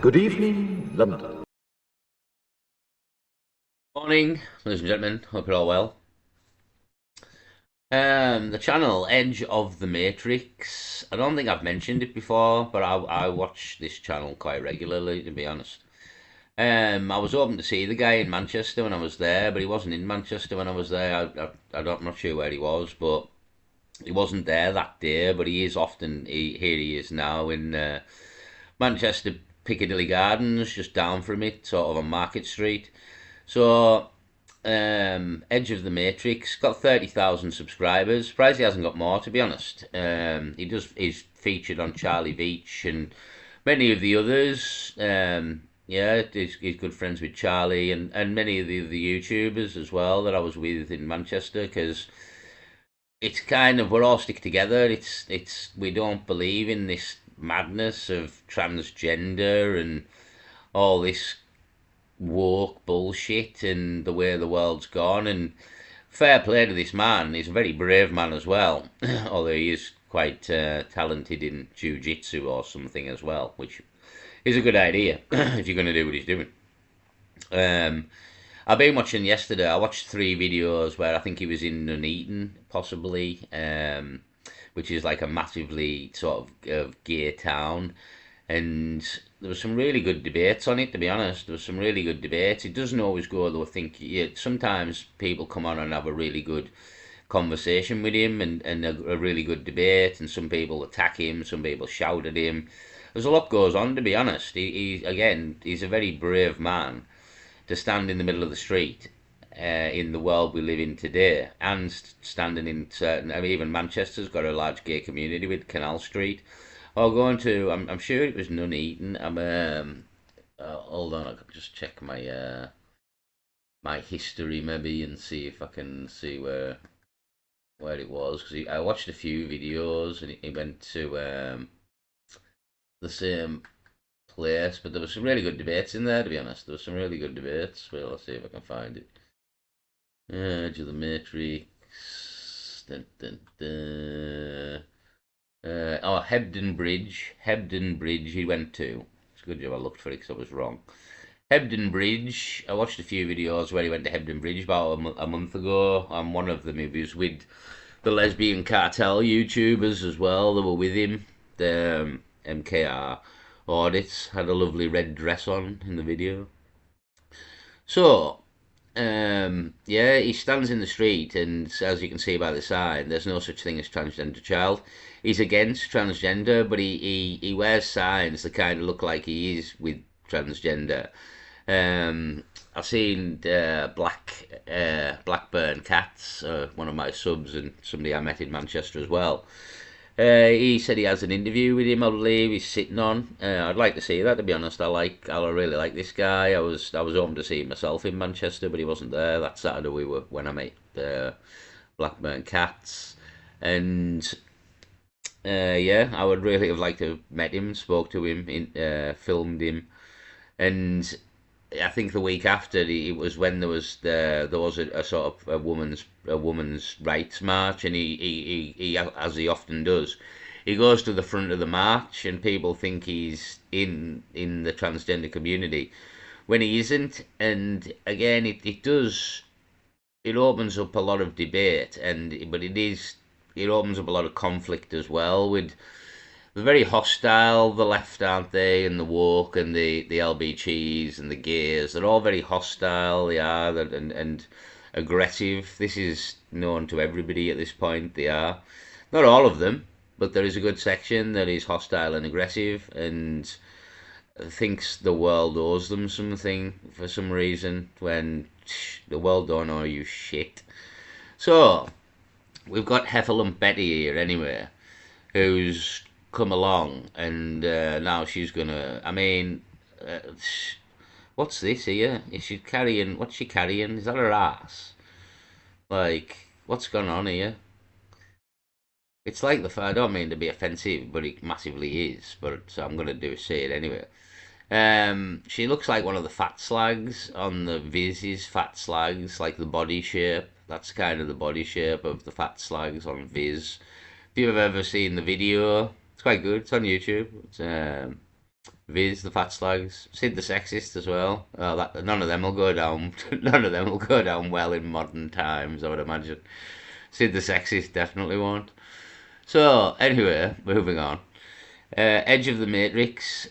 Good evening, London. Morning, ladies and gentlemen. Hope you're all well. The channel Edge of the Matrix. I don't think I've mentioned it before, but I watch this channel quite regularly, to be honest. I was hoping to see the guy in Manchester when I was there, but he wasn't in Manchester when I was there. I'm not sure where he was, but he wasn't there that day. But he is often here. He is now in Manchester Piccadilly Gardens, just down from it, sort of on Market Street. So Edge of the Matrix got 30,000 subscribers. Surprised he hasn't got more, to be honest. He's featured on Charlie Beach and many of the others. Yeah, he's good friends with Charlie and many of the YouTubers as well that I was with in Manchester, because it's kind of, we're all stick together. It's we don't believe in this madness of transgender and all this woke bullshit and the way the world's gone. And fair play to this man. He's a very brave man as well, although he is quite talented in jiu-jitsu or something as well, which is a good idea if you're going to do what he's doing. Um, I've been watching yesterday. I watched 3 videos where I think he was in Nuneaton, possibly, which is like a massively sort of gay town, and there was some really good debates on it. To be honest, there was some really good debates. It doesn't always go though. I think sometimes people come on and have a really good conversation with him and a really good debate, and some people attack him, some people shout at him. There's a lot goes on. To be honest, he's a very brave man to stand in the middle of the street in the world we live in today, and standing in certain. I mean, even Manchester's got a large gay community with Canal Street. Or going to, I'm sure it was Nuneaton. Hold on, I could just check my history maybe and see if I can see where it was, because I watched a few videos and he went to the same place, but there was some really good debates in there. To be honest, there was some really good debates. Well, let's see if I can find it. Edge of the Matrix. Dun, dun, dun. Hebden Bridge. Hebden Bridge he went to. It's a good job I looked for it because I was wrong. Hebden Bridge. I watched a few videos where he went to Hebden Bridge about a month ago. And one of them he was with the Lesbian Cartel YouTubers as well. They were with him. The MKR Audits had a lovely red dress on in the video. So, yeah, he stands in the street, and as you can see by the sign, there's no such thing as transgender child. He's against transgender, but he wears signs that kind of look like he is with transgender. I've seen Blackburn Cats, one of my subs, and somebody I met in Manchester as well. He said he has an interview with him. I believe he's sitting on. I'd like to see that. To be honest, I really like this guy. I was hoping to see him myself in Manchester, but he wasn't there that Saturday. We were when I met Blackburn Cats, and yeah, I would really have liked to have met him, spoke to him, filmed him, and I think the week after it was when there was a sort of a woman's rights march, and he as he often does, he goes to the front of the march, and people think he's in the transgender community when he isn't. And again, it opens up a lot of debate, but it opens up a lot of conflict as well. With they're very hostile, the left, aren't they? And the woke and the LBGs and the gays, they're all very hostile. They are, and aggressive. This is known to everybody at this point. They are not all of them, but there is a good section that is hostile and aggressive, and thinks the world owes them something for some reason, when the world don't owe you shit. So we've got Heffalump Betty here anyway, who's come along, and now she's gonna. I mean, uh, what's this here? Is she carrying? What's she carrying? Is that her ass? Like, what's going on here? It's like I don't mean to be offensive, but it massively is. But so I'm gonna say it anyway. She looks like one of the fat slags on the Viz's fat slags, like the body shape. That's kind of the body shape of the fat slags on Viz. If you've ever seen the video, it's quite good. It's on YouTube. Viz, the fat slags, Sid the sexist as well. None of them will go down. None of them will go down well in modern times, I would imagine. Sid the sexist definitely won't. So anyway, moving on. Edge of the Matrix,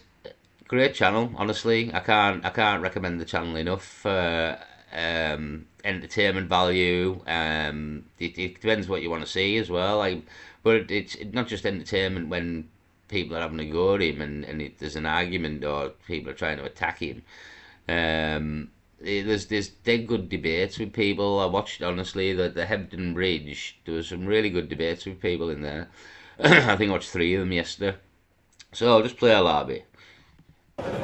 great channel. Honestly, I can't recommend the channel enough for entertainment value. It depends what you want to see as well. But it's not just entertainment when people are having a go at him there's an argument or people are trying to attack him. There's dead good debates with people. I watched honestly the Hebden Bridge. There was some really good debates with people in there. I think I watched 3 of them yesterday. So I'll just play a lobby.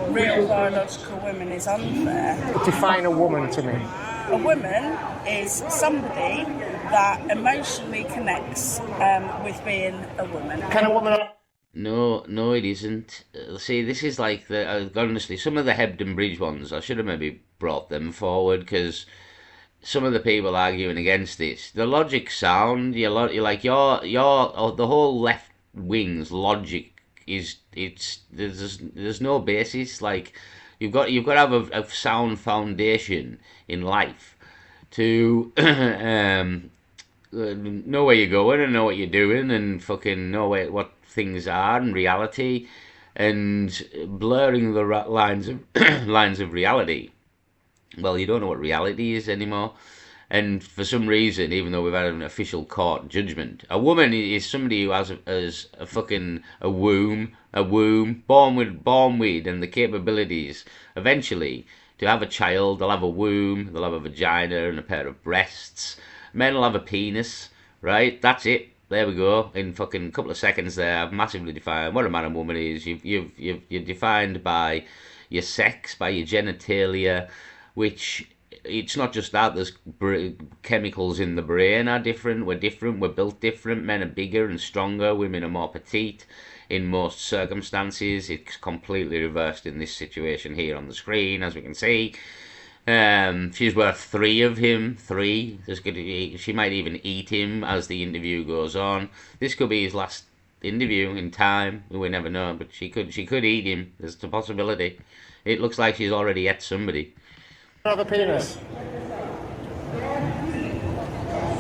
Real biological women is unfair. Define a woman to me. A woman is somebody that emotionally connects with being a woman. Can a woman... No, it isn't. See, this is like honestly, some of the Hebden Bridge ones, I should have maybe brought them forward because some of the people arguing against this, the logic sound, you're like the whole left wing's logic is there's no basis. Like you've got to have a sound foundation in life to know where you're going and know what you're doing and fucking know what things are in reality, and blurring the lines of lines of reality. Well, you don't know what reality is anymore. And for some reason, even though we've had an official court judgment, a woman is somebody who has a fucking a womb, born with, and the capabilities eventually to have a child. They'll have a womb, they'll have a vagina and a pair of breasts. Men will have a penis, right? That's it. There we go. In fucking couple of seconds, there, I've massively defined what a man and woman is. You're defined by your sex, by your genitalia, which it's not just that. There's chemicals in the brain are different. We're different. We're built different. Men are bigger and stronger. Women are more petite. In most circumstances, it's completely reversed in this situation here on the screen, as we can see. She's worth 3 of him. 3. She might even eat him as the interview goes on. This could be his last interview in time. We never know, but she could eat him. There's a possibility. It looks like she's already ate somebody. Have a penis?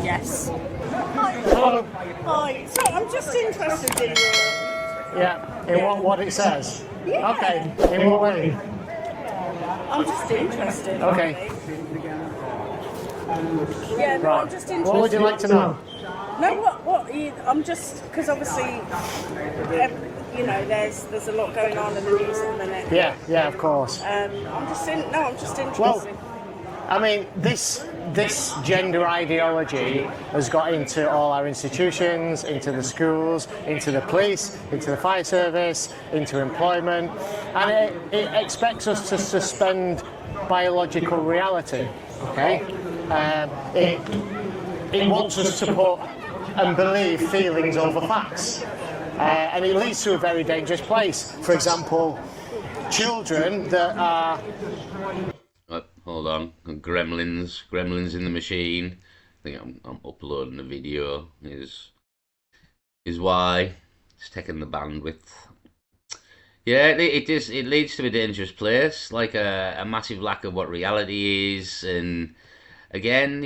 Yes. Hello. Hi. So I'm just interested in your... Yeah, in what it says? Yeah. Okay, in what way? I'm just interested. Okay. Yeah, no, Right. I'm just interested. What would you like to know? No, I'm just... Because obviously, there's a lot going on in the news at the minute. Yeah, of course. I'm just interested. Well, I mean, this gender ideology has got into all our institutions, into the schools, into the police, into the fire service, into employment, and it expects us to suspend biological reality. Okay, it wants us to put and believe feelings over facts, and it leads to a very dangerous place. For example, children that are... Hold on, Gremlins in the machine. I think I'm uploading a video. Is why it's taking the bandwidth. Yeah, it leads to a dangerous place, like a massive lack of what reality is, and again,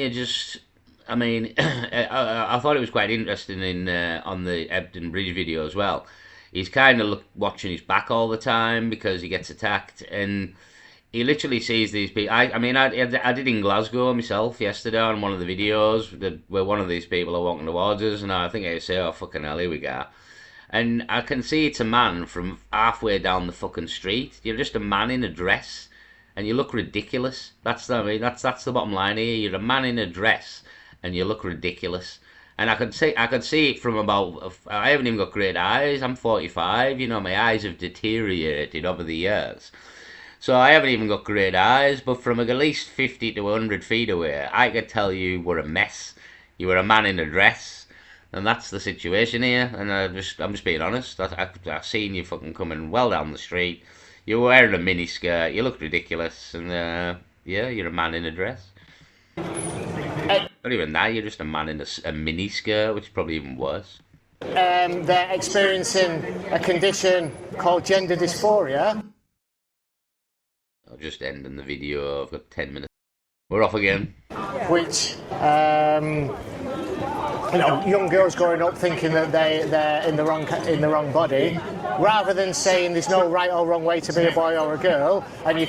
I mean, I thought it was quite interesting on the Hebden Bridge video as well. He's kind of watching his back all the time because he gets attacked, and he literally sees these people. I did in Glasgow myself yesterday on one of the videos where one of these people are walking towards us, and I think I say, "Oh fucking hell, here we go." And I can see it's a man from halfway down the fucking street. You're just a man in a dress, and you look ridiculous. That's the bottom line here. You're a man in a dress, and you look ridiculous. And I could see it from about. I haven't even got great eyes. I'm 45. My eyes have deteriorated over the years. So I haven't even got great eyes, but from at least 50 to 100 feet away, I could tell you were a mess. You were a man in a dress, and that's the situation here. And I'm just being honest. I've seen you fucking coming well down the street. You're wearing a mini skirt. You look ridiculous, and yeah, you're a man in a dress. Not even that. You're just a man in a mini skirt, which is probably even worse. they're experiencing a condition called gender dysphoria. I'll just end the video. I've got 10 minutes. We're off again. Which young girls growing up thinking that they're in the wrong body, rather than saying there's no right or wrong way to be a boy or a girl, and a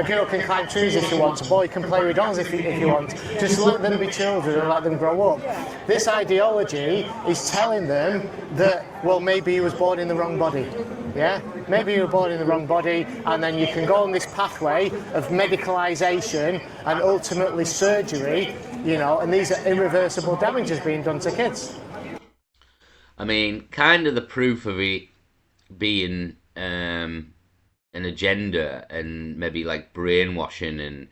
girl can climb trees if she wants, a boy can play with dolls if you want. Just let them be children and let them grow up. This ideology is telling them that, well, maybe you was born in the wrong body. Yeah, maybe you were born in the wrong body, and then you can go on this pathway of medicalisation and ultimately surgery, and these are irreversible damages being done to kids. I mean, kind of the proof of it being an agenda and maybe like brainwashing and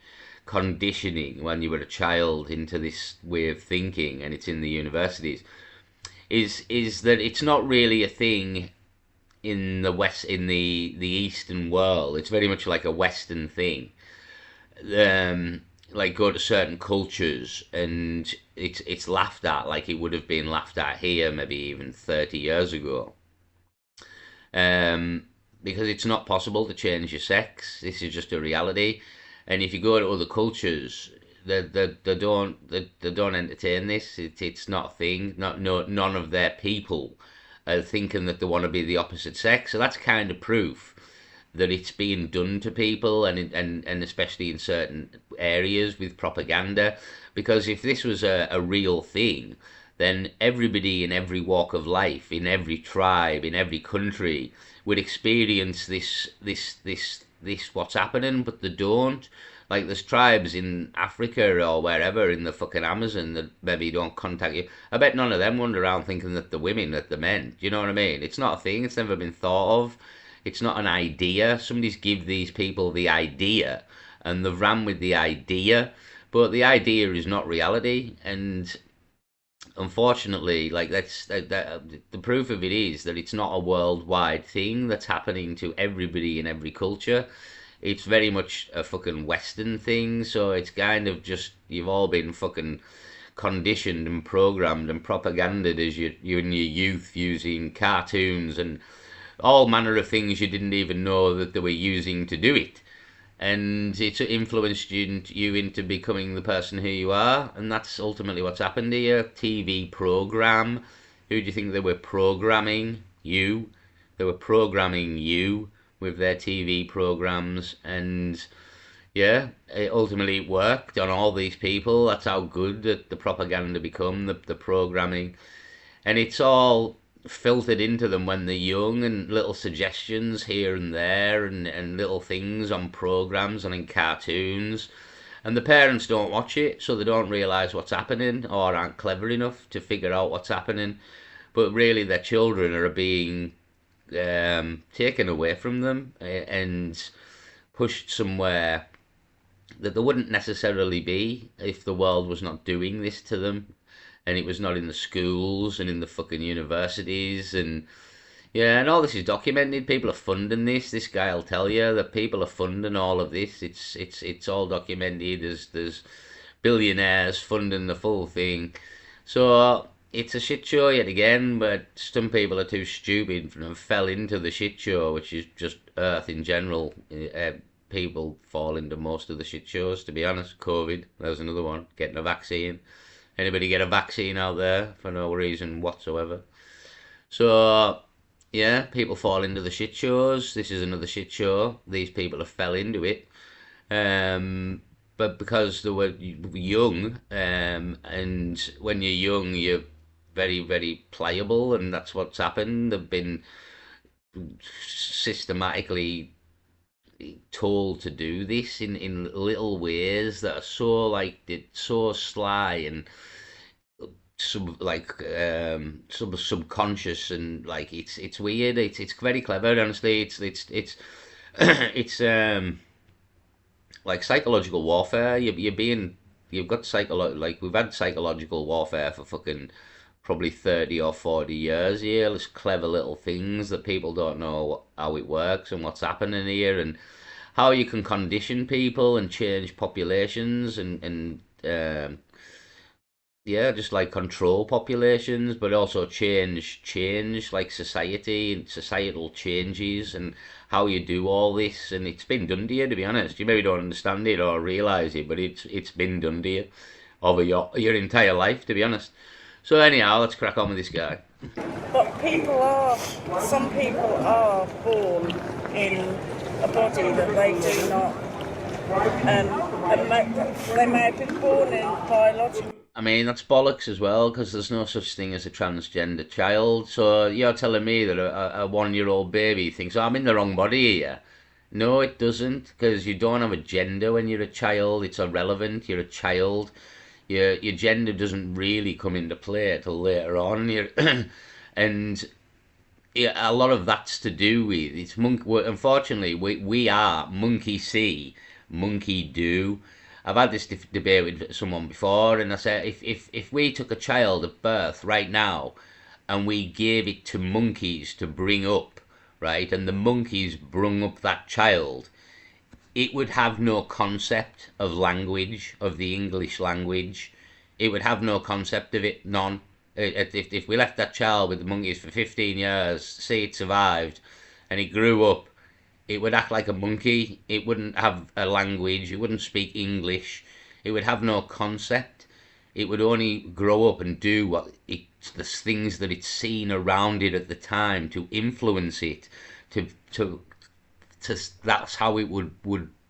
conditioning when you were a child into this way of thinking, and it's in the universities, is that it's not really a thing in the Eastern world. It's very much like a Western thing. Like, go to certain cultures and it's laughed at like it would have been laughed at here maybe even 30 years ago. Because it's not possible to change your sex. This is just a reality. And if you go to other cultures, they don't entertain this. It's not a thing. None of their people are thinking that they want to be the opposite sex. So that's kind of proof that it's being done to people, and especially in certain areas with propaganda. Because if this was a real thing, then everybody in every walk of life, in every tribe, in every country, would experience this what's happening, but they don't. Like, there's tribes in Africa or wherever in the fucking Amazon that maybe don't contact you. I bet none of them wander around thinking that the women, that the men. Do you know what I mean? It's not a thing. It's never been thought of. It's not an idea. Somebody's give these people the idea, and they've ran with the idea, but the idea is not reality. And unfortunately, like, the proof of it is that it's not a worldwide thing that's happening to everybody in every culture. It's very much a fucking Western thing. So it's kind of just, you've all been fucking conditioned and programmed and propaganded as you in your youth, using cartoons and all manner of things you didn't even know that they were using to do it. And it's influenced you into becoming the person who you are, and that's ultimately what's happened here. TV program. Who do you think they were programming? You. They were programming you with their TV programs, and yeah, it ultimately worked on all these people. That's how good the propaganda become, the programming, and it's all filtered into them when they're young, and little suggestions here and there, and little things on programs and in cartoons, and the parents don't watch it, so they don't realise what's happening or aren't clever enough to figure out what's happening. But really, their children are being taken away from them and pushed somewhere that they wouldn't necessarily be if the world was not doing this to them, and it was not in the schools and in the fucking universities. And yeah, and all this is documented. People are funding this. This guy will tell you that people are funding all of this. It's all documented. There's billionaires funding the full thing. So it's a shit show yet again, but some people are too stupid and fell into the shit show, which is just Earth in general. People fall into most of the shit shows, to be honest. COVID, there's another one. Getting a vaccine. Anybody get a vaccine out there for no reason whatsoever? So yeah, people fall into the shit shows. This is another shit show. These people have fell into it. But because they were young, and when you're young, you're very, very pliable, and that's what's happened. They've been systematically told to do this in little ways that are so, like, so sly and subconscious, and like it's weird. It's very clever. Honestly, it's like psychological warfare. You've got like, we've had psychological warfare for fucking probably 30 or 40 years here. There's clever little things that people don't know how it works and what's happening here, and how you can condition people and change populations, and yeah, just like control populations, but also change like society and societal changes and how you do all this. And it's been done to you, to be honest. You maybe don't understand it or realize it, but it's been done to you over your entire life, to be honest. So anyhow, let's crack on with this guy. But some people are born in a body that they do not, they may have been born in biological. I mean, that's bollocks as well, because there's no such thing as a transgender child. So you're telling me that a 1-year-old baby thinks, oh, I'm in the wrong body here. No, it doesn't, because you don't have a gender when you're a child. It's irrelevant. You're a child. Your gender doesn't really come into play till later on. And yeah, a lot of that's to do with it's unfortunately, we are monkey see, monkey do. I've had this debate with someone before, and I said if we took a child at birth right now and we gave it to monkeys to bring up, right, and the monkeys brung up that child, it would have no concept of language, of the English language. It would have no concept of it, none. If we left that child with the monkeys for 15 years, say it survived, and it grew up, it would act like a monkey. It wouldn't have a language. It wouldn't speak English. It would have no concept. It would only grow up and do the things that it's seen around it at the time to influence it, to to that's how it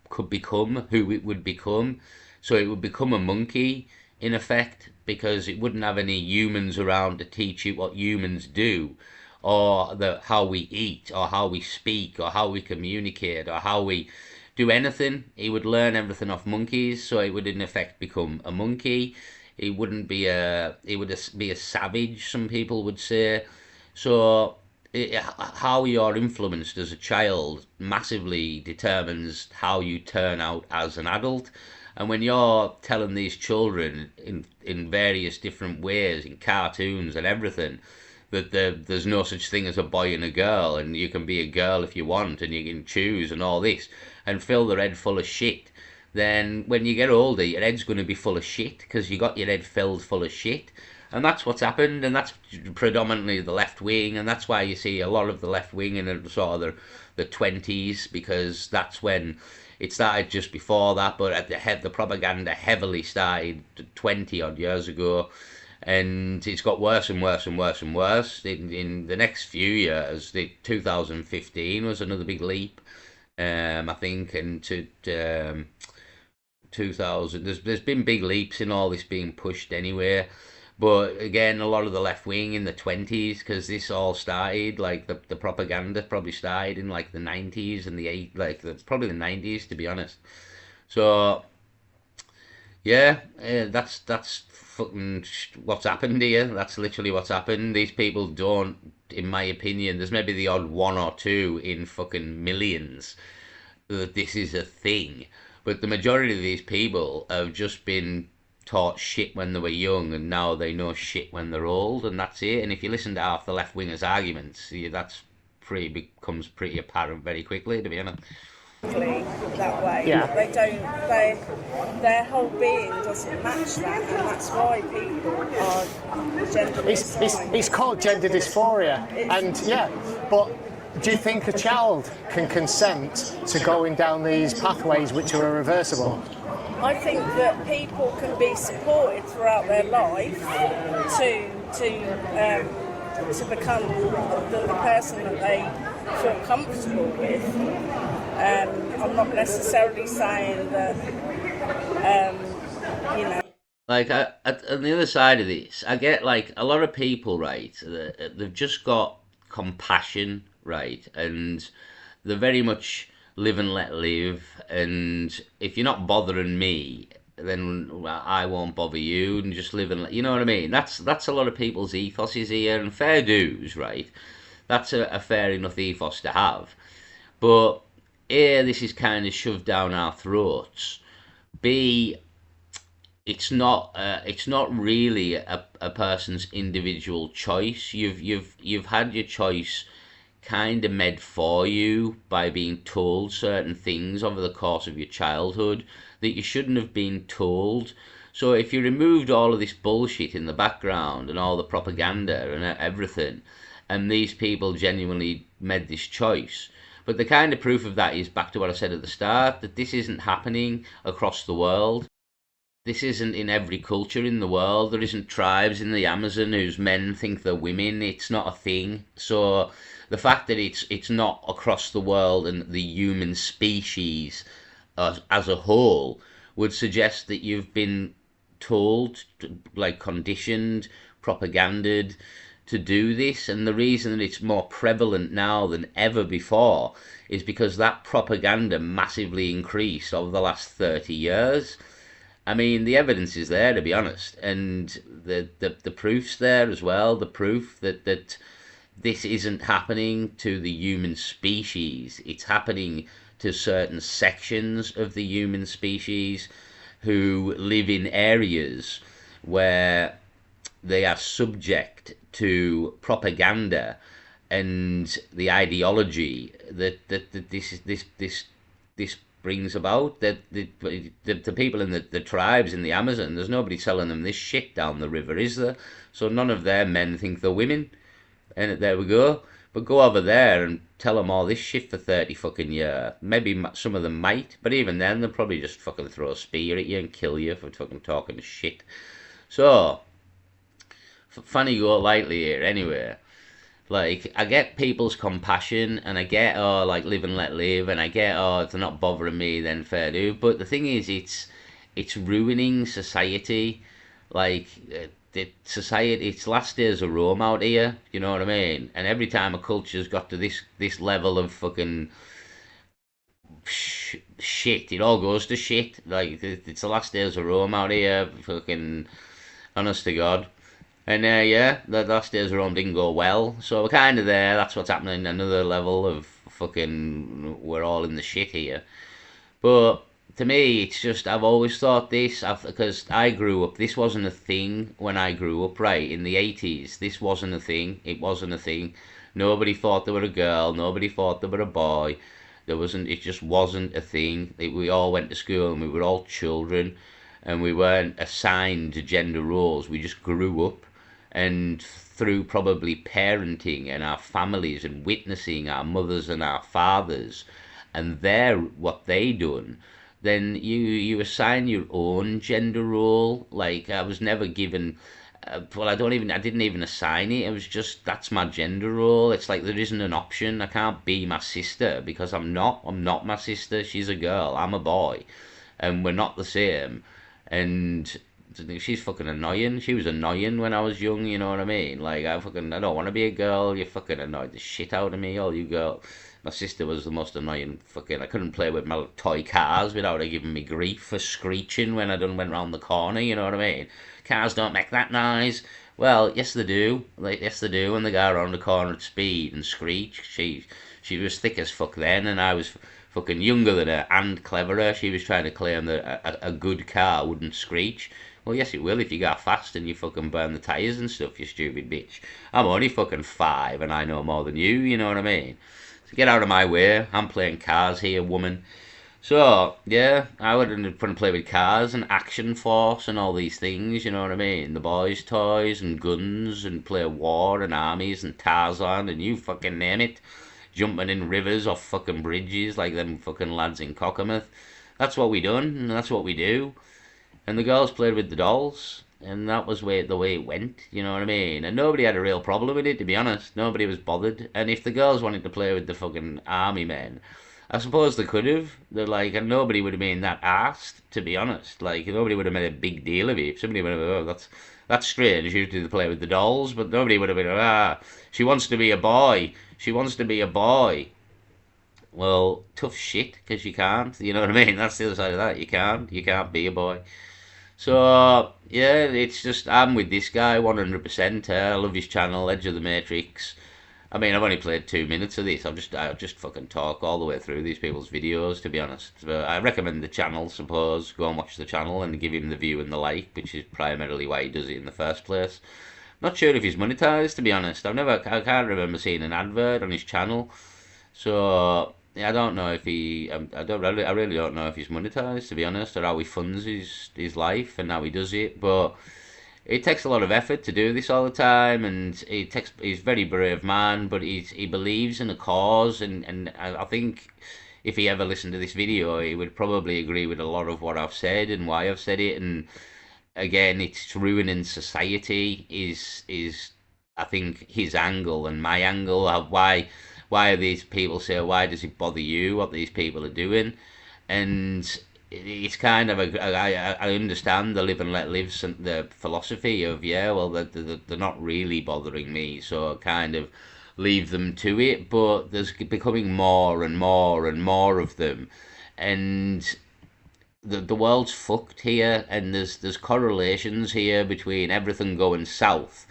could become who it would become. So it would become a monkey in effect because it wouldn't have any humans around to teach it what humans do, or how we eat, or how we speak, or how we communicate, or how we do anything. He would learn everything off monkeys, so it would in effect become a monkey. He wouldn't be a he would be a savage, some people would say. So how you're influenced as a child massively determines how you turn out as an adult. And when you're telling these children in various different ways, in cartoons and everything, that there's no such thing as a boy and a girl, and you can be a girl if you want, and you can choose, and all this, and fill their head full of shit, then when you get older, your head's going to be full of shit because you got your head filled full of shit. And that's what's happened, and that's predominantly the left wing, and that's why you see a lot of the left wing in sort of the 20s, because that's when it started just before that, but at the propaganda heavily started 20 odd years ago, and it's got worse and worse and worse and worse. In the next few years, the 2015 was another big leap, I think, and to 2000. There's been big leaps in all this being pushed anyway. But again, a lot of the left wing in the 20s, because this all started, like the propaganda probably started in like the 90s and probably the 90s, to be honest. So yeah, that's fucking what's happened here. That's literally what's happened. These people don't, in my opinion, there's maybe the odd one or two in fucking millions that this is a thing. But the majority of these people have just been taught shit when they were young, and now they know shit when they're old, and that's it. And if you listen to half the left wingers' arguments, that's becomes pretty apparent very quickly, to be honest. That way, Yeah. but they don't. Their whole being doesn't match that, and that's why people are gender It's called gender dysphoria, and yeah, but do you think a child can consent to going down these pathways which are irreversible? I think that people can be supported throughout their life to become the person that they feel comfortable with. I'm not necessarily saying that, you know. Like on the other side of this, I get like a lot of people, right? They've just got compassion, right, and they're very much live and let live. And if you're not bothering me, then I won't bother you, and just live and you know what I mean. That's a lot of people's ethos is here, and fair dues, right? That's a fair enough ethos to have. But A, this is kind of shoved down our throats. B, it's not really a person's individual choice. You've had your choice kind of made for you by being told certain things over the course of your childhood that you shouldn't have been told. So if you removed all of this bullshit in the background and all the propaganda and everything, and these people genuinely made this choice, but the kind of proof of that is back to what I said at the start, that this isn't happening across the world. This isn't in every culture in the world. There isn't tribes in the Amazon whose men think they're women. It's not a thing. So the fact that it's not across the world and the human species as a whole would suggest that you've been told, like conditioned, propaganded to do this. And the reason that it's more prevalent now than ever before is because that propaganda massively increased over the last 30 years. I mean, the evidence is there, to be honest, and the proof's there as well. The proof that this isn't happening to the human species. It's happening to certain sections of the human species who live in areas where they are subject to propaganda and the ideology that this brings about. That the people in the tribes in the Amazon, there's nobody telling them this shit down the river, is there? So none of their men think they're women, and there we go. But go over there and tell them all this shit for 30 fucking years. Maybe some of them might, but even then they'll probably just fucking throw a spear at you and kill you for fucking talking shit. So, funny go lightly here anyway. Like, I get people's compassion, and I get, oh, like, live and let live, and I get, oh, if they're not bothering me, then fair do. But the thing is, it's ruining society. Like, society, it's last days of Rome out here, you know what I mean? And every time a culture's got to this level of fucking shit, it all goes to shit. Like, it's the last days of Rome out here, fucking, honest to God. And yeah, the last days of Rome didn't go well, so we're kind of there. That's what's happening. Another level of fucking, we're all in the shit here. But to me, it's just, I've always thought this, because I grew up, this wasn't a thing when I grew up, right? In the 80s, this wasn't a thing. It wasn't a thing. Nobody thought they were a girl. Nobody thought they were a boy. There wasn't, it just wasn't a thing. We all went to school and we were all children, and we weren't assigned to gender roles. We just grew up, and through probably parenting and our families and witnessing our mothers and our fathers and what they done, then you assign your own gender role. Like, I was never given, well, I didn't even assign it. It was just, that's my gender role. It's like there isn't an option. I can't be my sister because I'm not my sister. She's a girl, I'm a boy, and we're not the same. And she's fucking annoying. She was annoying when I was young, you know what I mean? Like, I don't want to be a girl. You fucking annoyed the shit out of me, all you girl. My sister was the most annoying fucking, I couldn't play with my toy cars without her giving me grief for screeching when I done went round the corner, you know what I mean? Cars don't make that noise. Well, yes they do. Like, yes they do. When they go around the corner at speed and screech. She was thick as fuck then, and I was fucking younger than her and cleverer. She was trying to claim that a good car wouldn't screech. Well, yes, it will if you go fast and you fucking burn the tyres and stuff, you stupid bitch. I'm only fucking 5 and I know more than you know what I mean? So get out of my way. I'm playing cars here, woman. So, yeah, I wouldn't play with cars and Action Force and all these things, you know what I mean? The boys' toys and guns and play war and armies and Tarzan and you fucking name it. Jumping in rivers off fucking bridges like them fucking lads in Cockermouth. That's what we done and that's what we do. And the girls played with the dolls, and that was the way it went, you know what I mean? And nobody had a real problem with it, to be honest. Nobody was bothered. And if the girls wanted to play with the fucking army men, I suppose they could have. They're like, and nobody would have been that arsed, to be honest. Like, nobody would have made a big deal of it. If somebody would have, oh, that's strange, usually they play with the dolls, but nobody would have been, she wants to be a boy. She wants to be a boy. Well, tough shit, because you can't, you know what I mean? That's the other side of that. You can't be a boy. So, yeah, it's just, I'm with this guy 100%. I love his channel, Edge of the Matrix. I mean, I've only played 2 minutes of this. I just fucking talk all the way through these people's videos, to be honest. But I recommend the channel, suppose. Go and watch the channel and give him the view and the like, which is primarily why he does it in the first place. Not sure if he's monetized, to be honest. I can't remember seeing an advert on his channel. So, I don't know if he. I really don't know if he's monetized, to be honest, or how he funds his life and how he does it. But it takes a lot of effort to do this all the time, and he's a very brave man, but he believes in a cause, and I think if he ever listened to this video, he would probably agree with a lot of what I've said and why I've said it. And again, it's ruining society is I think his angle and my angle. Why are these people say, why does it bother you what these people are doing? And it's kind of I understand the live and let live, the philosophy of, yeah, well, they're not really bothering me, so I kind of leave them to it. But there's becoming more and more and more of them, and the world's fucked here, and there's correlations here between everything going south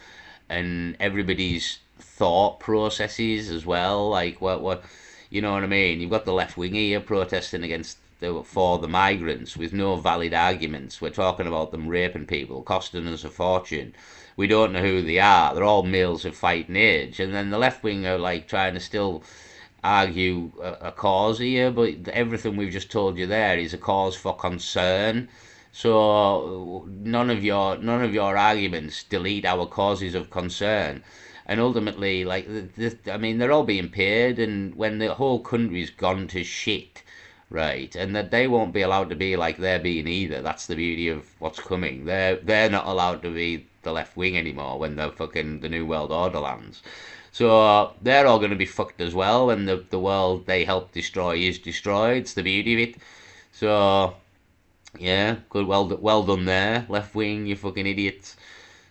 and everybody's thought processes as well. Like what you know what I mean? You've got the left wing here protesting against for the migrants with no valid arguments. We're talking about them raping people, costing us a fortune. We don't know who they are. They're all males of fighting age, and then the left wing are like trying to still argue a cause here, but everything we've just told you there is a cause for concern. So none of your arguments delete our causes of concern. And ultimately, like, I mean, they're all being paid, and when the whole country's gone to shit, right, and that they won't be allowed to be like they're being either. That's the beauty of what's coming. They're not allowed to be the left wing anymore when the new world order lands. So they're all going to be fucked as well when the world they helped destroy is destroyed. It's the beauty of it. So yeah, good, well done there, left wing, you fucking idiots.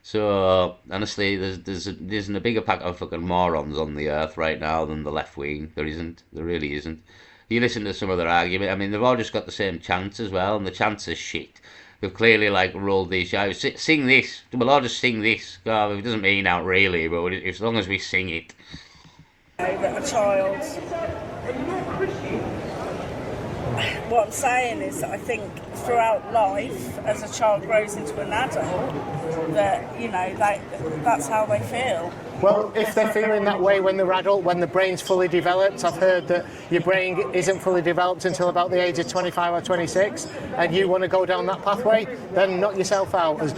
So honestly, there isn't a bigger pack of fucking morons on the earth right now than the left wing. There isn't. There really isn't. You listen to some of their argument. I mean, they've all just got the same chance as well, and the chance is shit. They've clearly like rolled these out. Sing this. We'll all just sing this. God, it doesn't mean out really, but as long as we sing it. That a child, what I'm saying is that I think throughout life, as a child grows into an adult, that, that's how they feel. Well, if they're feeling that way when they're adult, when the brain's fully developed, I've heard that your brain isn't fully developed until about the age of 25 or 26, and you want to go down that pathway, then knock yourself out.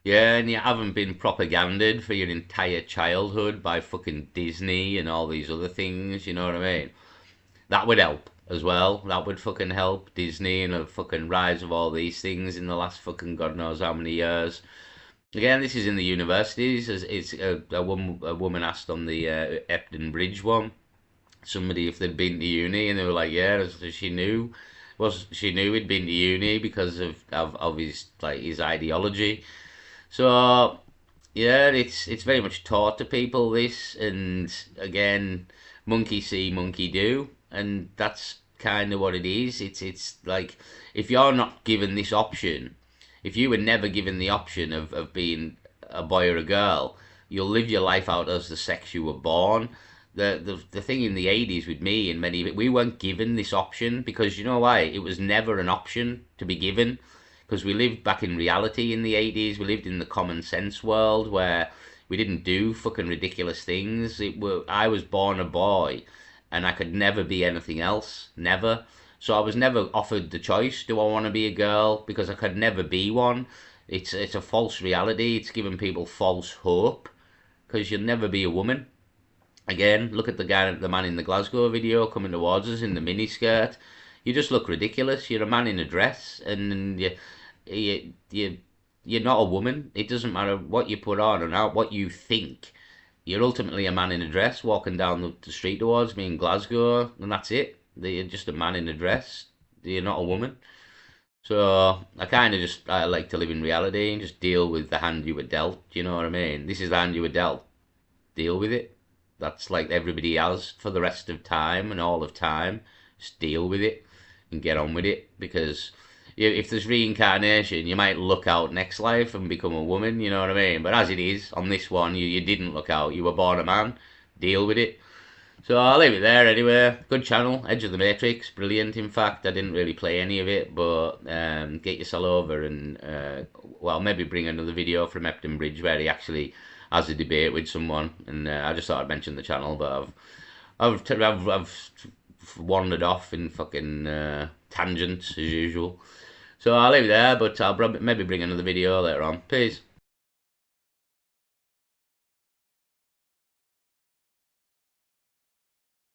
Yeah, and you haven't been propaganded for your entire childhood by fucking Disney and all these other things, you know what I mean? That would help as well. That would fucking help Disney and the fucking rise of all these things in the last fucking God knows how many years. Again, this is in the universities. It's a woman asked on the Epton Bridge one, somebody if they'd been to uni, and they were like, yeah, she knew he'd been to uni because of his ideology. So yeah, it's very much taught to people this, and again, monkey see, monkey do, and that's kind of what it is. It's like if you're not given this option, if you were never given the option of being a boy or a girl, you'll live your life out as the sex you were born. The thing in the 80s with me and many, we weren't given this option because you know why? It was never an option to be given because we lived back in reality in the 80s. We lived in the common sense world where we didn't do fucking ridiculous things. I was born a boy and I could never be anything else. Never. So I was never offered the choice. Do I want to be a girl? Because I could never be one. It's a false reality. It's giving people false hope because you'll never be a woman. Again, look at the man in the Glasgow video coming towards us in the miniskirt. You just look ridiculous. You're a man in a dress, and you're not a woman. It doesn't matter what you put on and what you think. You're ultimately a man in a dress walking down the street towards me in Glasgow, and that's it. You're just a man in a dress. You're not a woman. So I like to live in reality and just deal with the hand you were dealt. You know what I mean? This is the hand you were dealt. Deal with it. That's like everybody has for the rest of time and all of time. Just deal with it and get on with it, because if there's reincarnation, you might look out next life and become a woman, you know what I mean? But as it is, on this one, you didn't look out. You were born a man. Deal with it. So I'll leave it there anyway. Good channel, Edge of the Matrix, brilliant. In fact, I didn't really play any of it, but get yourself over and, maybe bring another video from Epton Bridge where he actually has a debate with someone. And I just thought I'd mention the channel, but I've wandered off in fucking tangents as usual. So I'll leave it there, but I'll maybe bring another video later on. Peace.